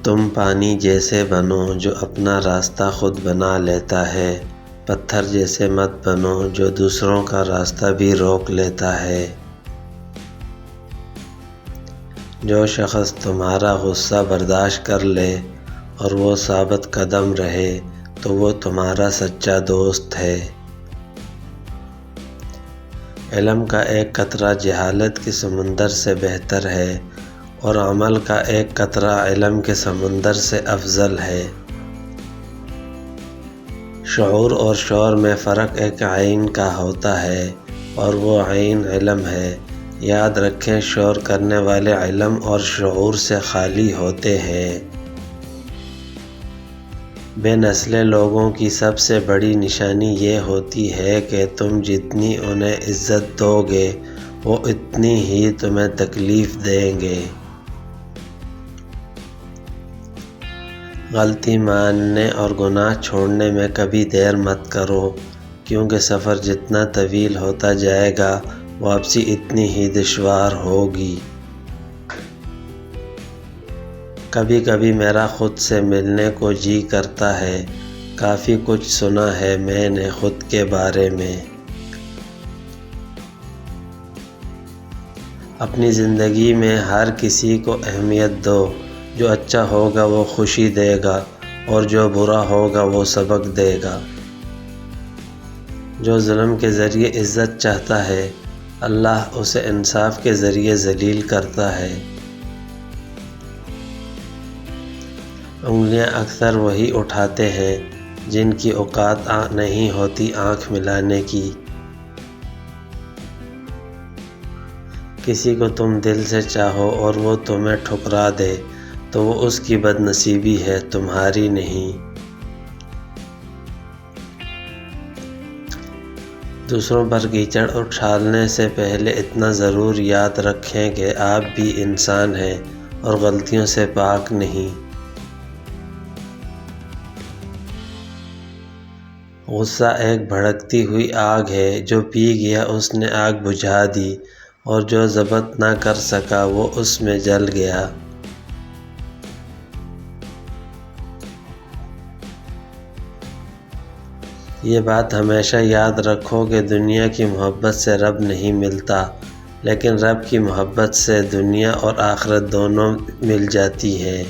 تم پانی جیسے بنو جو اپنا راستہ خود بنا لیتا ہے، پتھر جیسے مت بنو جو دوسروں کا راستہ بھی روک لیتا ہے۔ جو شخص تمہارا غصہ برداشت کر لے اور وہ ثابت قدم رہے تو وہ تمہارا سچا دوست ہے۔ علم کا ایک قطرہ جہالت کے سمندر سے بہتر ہے اور عمل کا ایک قطرہ علم کے سمندر سے افضل ہے۔ شعور اور شعور میں فرق ایک عین کا ہوتا ہے اور وہ عین علم ہے۔ یاد رکھیں، شعور کرنے والے علم اور شعور سے خالی ہوتے ہیں۔ بے نسل لوگوں کی سب سے بڑی نشانی یہ ہوتی ہے کہ تم جتنی انہیں عزت دو گے وہ اتنی ہی تمہیں تکلیف دیں گے۔ غلطی ماننے اور گناہ چھوڑنے میں کبھی دیر مت کرو، کیونکہ سفر جتنا طویل ہوتا جائے گا واپسی اتنی ہی دشوار ہوگی۔ کبھی کبھی میرا خود سے ملنے کو جی کرتا ہے، کافی کچھ سنا ہے میں نے خود کے بارے میں۔ اپنی زندگی میں ہر کسی کو اہمیت دو، جو اچھا ہوگا وہ خوشی دے گا اور جو برا ہوگا وہ سبق دے گا۔ جو ظلم کے ذریعے عزت چاہتا ہے، اللہ اسے انصاف کے ذریعے ذلیل کرتا ہے۔ انگلیاں اکثر وہی اٹھاتے ہیں جن کی اوقات نہیں ہوتی آنکھ ملانے کی۔ کسی کو تم دل سے چاہو اور وہ تمہیں ٹھکرا دے تو وہ اس کی بد نصیبی ہے، تمہاری نہیں۔ دوسروں پر کیچڑ اچھالنے سے پہلے اتنا ضرور یاد رکھیں کہ آپ بھی انسان ہیں اور غلطیوں سے پاک نہیں۔ غصہ ایک بھڑکتی ہوئی آگ ہے، جو پی گیا اس نے آگ بجھا دی اور جو ضبط نہ کر سکا وہ اس میں جل گیا۔ یہ بات ہمیشہ یاد رکھو کہ دنیا کی محبت سے رب نہیں ملتا، لیکن رب کی محبت سے دنیا اور آخرت دونوں مل جاتی ہے۔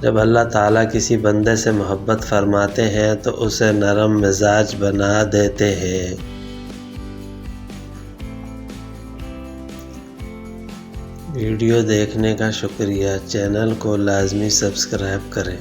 جب اللہ تعالیٰ کسی بندے سے محبت فرماتے ہیں تو اسے نرم مزاج بنا دیتے ہیں۔ ویڈیو دیکھنے کا شکریہ، چینل کو لازمی سبسکرائب کریں۔